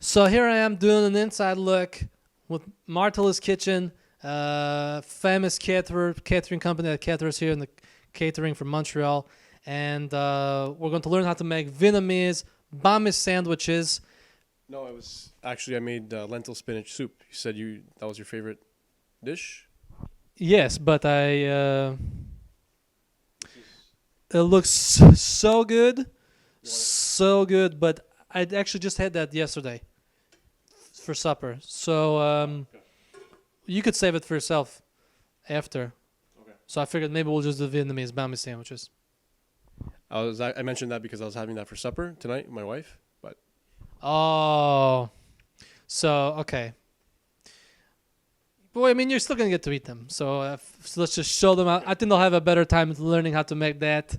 So here I am doing an inside look with Martelli's Kitchen, famous catering company that caters here in the catering from Montreal. And we're going to learn how to make Vietnamese banh sandwiches. No, it was actually I made lentil spinach soup. You said that was your favorite dish. Yes, but it looks so good, so good. But I actually just had that yesterday for supper. So Okay. you could save it for yourself after. Okay. So I figured maybe we'll just do Vietnamese banh sandwiches. I mentioned that because I was having that for supper tonight with my wife. But Oh, so okay. Boy, I mean, you're still gonna get to eat them. So let's just show them. I think they'll have a better time learning how to make that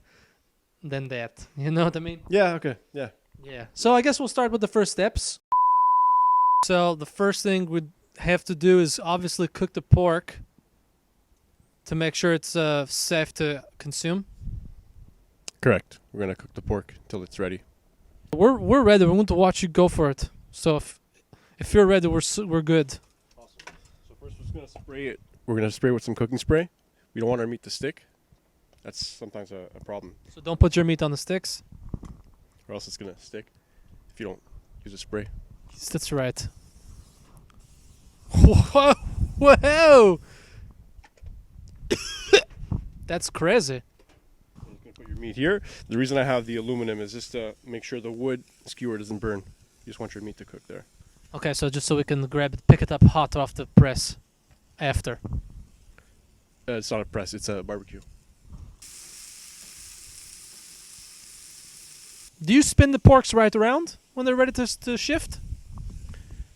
than that. You know what I mean? yeah, okay, yeah. Yeah. So I guess we'll start with the first steps. So the first thing we'd have to do is obviously cook the pork to make sure it's safe to consume. Correct. We're gonna cook the pork till it's ready. We're ready. We're going to watch you go for it. So if you're ready, we're good. Awesome. So first, we're just gonna spray it. We're gonna spray with some cooking spray. We don't want our meat to stick. That's sometimes a problem, So don't put your meat on the sticks. or else it's gonna stick if you don't use a spray. Yes, that's right. Whoa! Whoa! That's crazy. You can put your meat here. The reason I have the aluminum is just to make sure the wood skewer doesn't burn. You just want your meat to cook there. Okay, so just so we can pick it up hot off the press after. It's not a press, it's a barbecue. Do you spin the porks right around when they're ready to shift?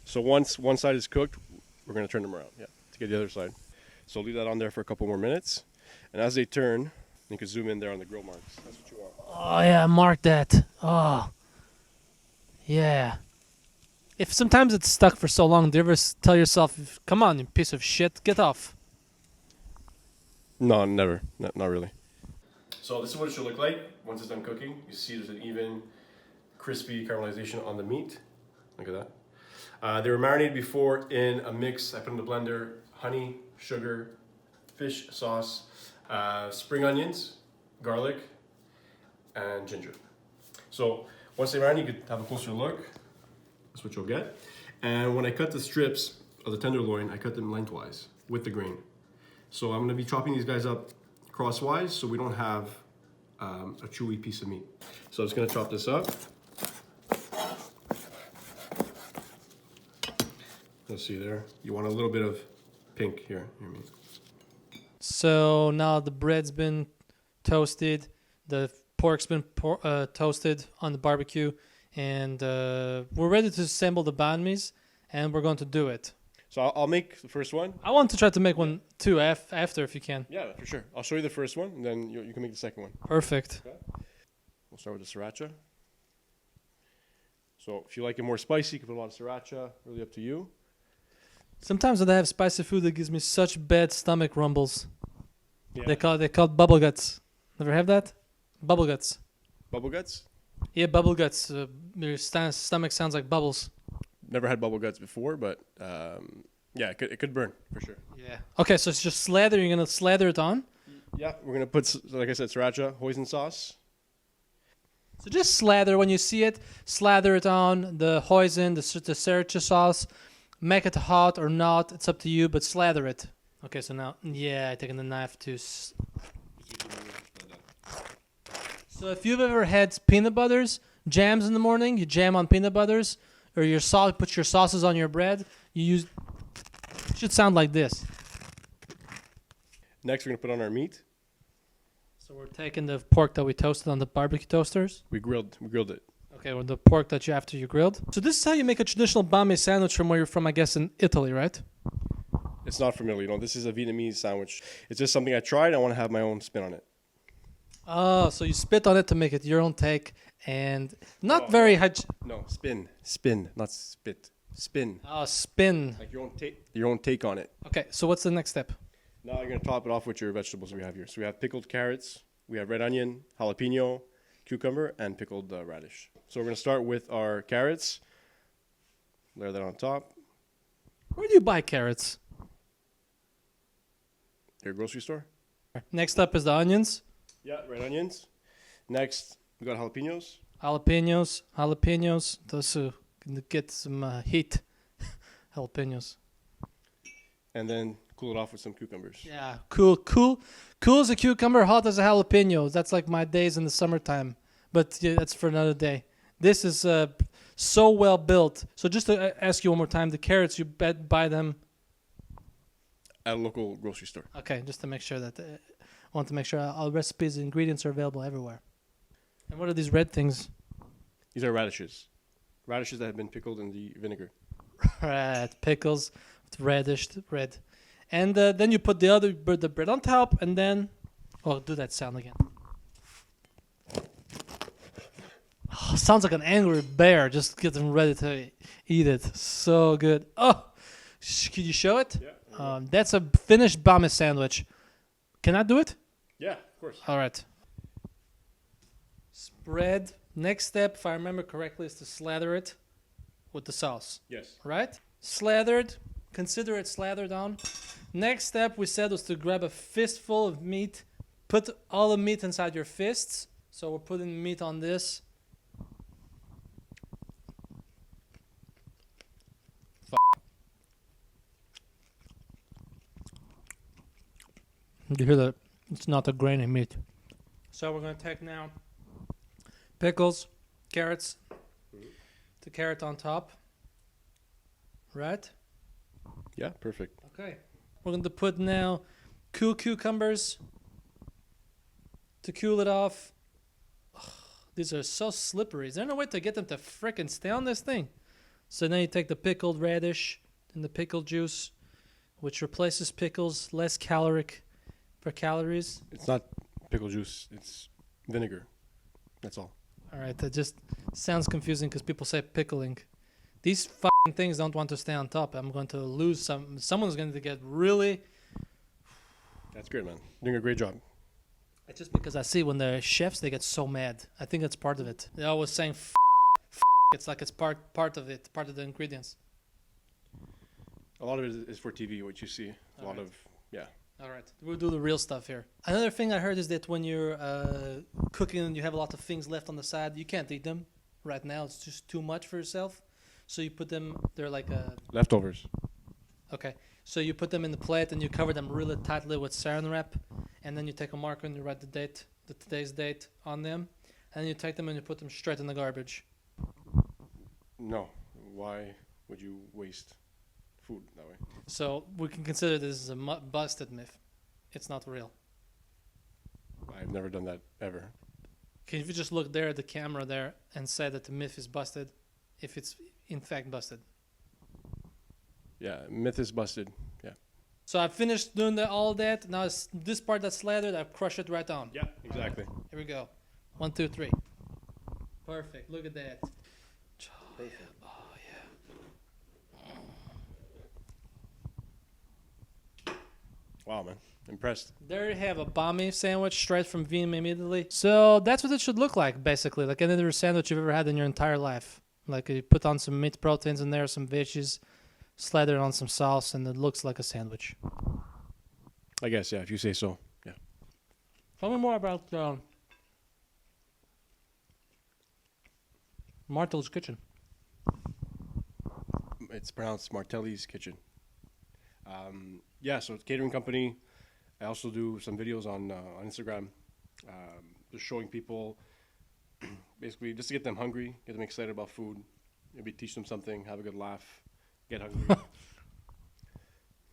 So once one side is cooked, we're going to turn them around, yeah, to get the other side. So leave that on there for a couple more minutes. And as they turn, you can zoom in there on the grill marks. That's what you want. Oh yeah, mark that. Oh, yeah. If sometimes it's stuck for so long, do you ever tell yourself, "Come on, you piece of shit, get off"? No, never. Not really. So this is what it should look like once it's done cooking. You see there's an even crispy caramelization on the meat. Look at that. They were marinated before in a mix. I put in the blender honey, sugar, fish sauce, spring onions, garlic, and ginger. So once they marinate, you could have a closer look. That's what you'll get. And when I cut the strips of the tenderloin, I cut them lengthwise with the grain. So I'm going to be chopping these guys up crosswise so we don't have a chewy piece of meat. So I'm just going to chop this up. You'll see there. You want a little bit of pink here. Your meat. So now the bread's been toasted, the pork's been toasted on the barbecue, and we're ready to assemble the banh mi's, and we're going to do it. So I'll make the first one. I want to try to make one too after if you can. Yeah, for sure. I'll show you the first one, and then you can make the second one. Perfect. Okay. We'll start with the sriracha. So if you like it more spicy, you can put a lot of sriracha. Really up to you. Sometimes when I have spicy food, it gives me such bad stomach rumbles. Yeah. They call it bubble guts. Never have that? Bubble guts. Bubble guts? Yeah, bubble guts. Your stomach sounds like bubbles. Never had bubble guts before, but yeah, it could burn for sure. Yeah. Okay, so it's just slather. You're gonna slather it on. Yeah, we're gonna put, like I said, sriracha, hoisin sauce. So just slather when you see it. Slather it on the hoisin, the sriracha sauce. Make it hot or not. It's up to you, but slather it. Okay, so now, yeah, I'm taking the knife to. So if you've ever had peanut butters, jams in the morning, you jam on peanut butters, or your put your sauces on your bread. You use. It should sound like this. Next, we're gonna put on our meat. So we're taking the pork that we toasted on the barbecue toasters. We grilled it. Okay, well, the pork that after you grilled. So this is how you make a traditional banh mi sandwich from where you're from, I guess, in Italy, right? It's not familiar, this is a Vietnamese sandwich. It's just something I tried. I want to have my own spin on it. Oh, so you spit on it to make it your own take, and not very high. No, spin, not spit. Spin. Oh, spin. Like your own take on it. Okay, so what's the next step? Now you're gonna top it off with your vegetables we have here. So we have pickled carrots, we have red onion, jalapeno, cucumber, and pickled radish. So we're gonna start with our carrots. Layer that on top. Where do you buy carrots? Your grocery store. Next up is the onions. Yeah, red onions. Next, we got jalapenos. Jalapenos. Those who can get some heat. Jalapenos. And then cool it off with some cucumbers. Yeah, cool as a cucumber, hot as a jalapeno. That's like my days in the summertime. But yeah, that's for another day. This is so well built. So just to ask you one more time, the carrots, you buy them? At a local grocery store. Okay, just to make sure that... I want to make sure all recipes and ingredients are available everywhere. And what are these red things? These are radishes. Radishes that have been pickled in the vinegar. Right, pickles with red. And then you put the bread on top, and then... Oh, do that sound again. Oh, sounds like an angry bear just getting ready to eat it. So good. Oh, could you show it? Yeah. That's a finished bami sandwich. Can I do it? Yeah, of course. All right. Spread. Next step, if I remember correctly, is to slather it with the sauce. Yes. Right? Slathered. Consider it slathered on. Next step, we said, was to grab a fistful of meat. Put all the meat inside your fists. So we're putting meat on this. You hear that? It's not a grainy meat. So we're going to take now pickles, carrots, the carrot on top. Right? Yeah, perfect. Okay. We're going to put now cool cucumbers to cool it off. Ugh, these are so slippery. Is there no way to get them to frickin' stay on this thing? So then you take the pickled radish and the pickled juice, which replaces pickles, less caloric for calories. It's not pickle juice. It's vinegar. That's all. All right, that just sounds confusing because people say pickling. These fucking things don't want to stay on top. I'm going to lose some. Someone's going to get really... That's great, man. Doing a great job. It's just because I see when they're chefs, they get so mad. I think that's part of it. They're always saying it's like it's part of it, part of the ingredients. A lot of it is for TV, what you see. A lot of, yeah. All right, we'll do the real stuff here. Another thing I heard is that when you're cooking and you have a lot of things left on the side, you can't eat them right now. It's just too much for yourself. So you put them, they're like a... Leftovers. Okay, so you put them in the plate and you cover them really tightly with saran wrap. And then you take a marker and you write the date, today's date on them. And then you take them and you put them straight in the garbage. No. Why would you waste food that way? So we can consider this as a busted myth. It's not real. I've never done that ever. Can you just look there at the camera there and say that the myth is busted if it's in fact busted? Yeah, myth is busted. Yeah. So I finished doing all that. Now it's this part that's slathered, I crush it right down. Yeah, exactly. Right, here we go. 1, 2, 3. Perfect. Look at that. Perfect. Oh yeah. Wow, man. Impressed. There you have a bami sandwich straight from Vienna immediately. So that's what it should look like, basically. Like any other sandwich you've ever had in your entire life. Like you put on some meat proteins in there, some veggies, slather on some sauce, and it looks like a sandwich. I guess, yeah, if you say so. Yeah. Tell me more about Martel's kitchen. It's pronounced Martelli's Kitchen. Yeah, so it's a catering company. I also do some videos on Instagram, just showing people, basically just to get them hungry, get them excited about food, maybe teach them something, have a good laugh, get hungry.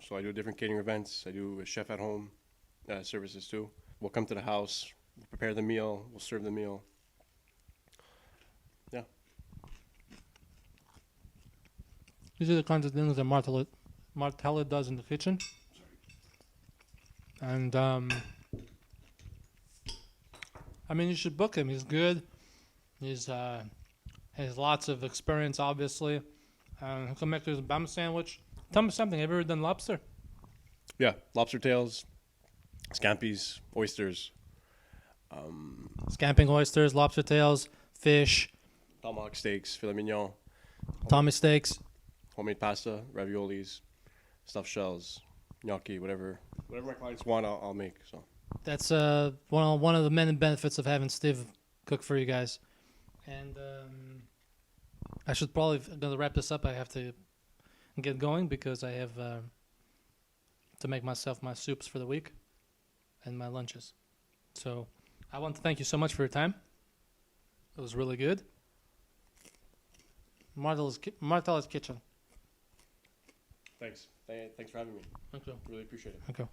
So I do different catering events. I do a chef at home services too. We'll come to the house, we'll prepare the meal, we'll serve the meal. Yeah. These are the kinds of things that Martelli does in the kitchen. And I mean, you should book him. He's good. He's has lots of experience, obviously. He can make this bam sandwich. Tell me something. Have you ever done lobster? Yeah, lobster tails, scampi's, oysters. Scamping oysters, lobster tails, fish, Tomahawk steaks, filet mignon. Tommy steaks. homemade pasta, raviolis, stuffed shells, gnocchi, whatever my clients want, I'll make. So That's one of the many benefits of having Steve cook for you guys. And I should probably, to wrap this up, I have to get going because I have to make myself my soups for the week and my lunches. So I want to thank you so much for your time. It was really good. Martelli's Kitchen. thanks for having me. Thank you. Really appreciate it. Okay.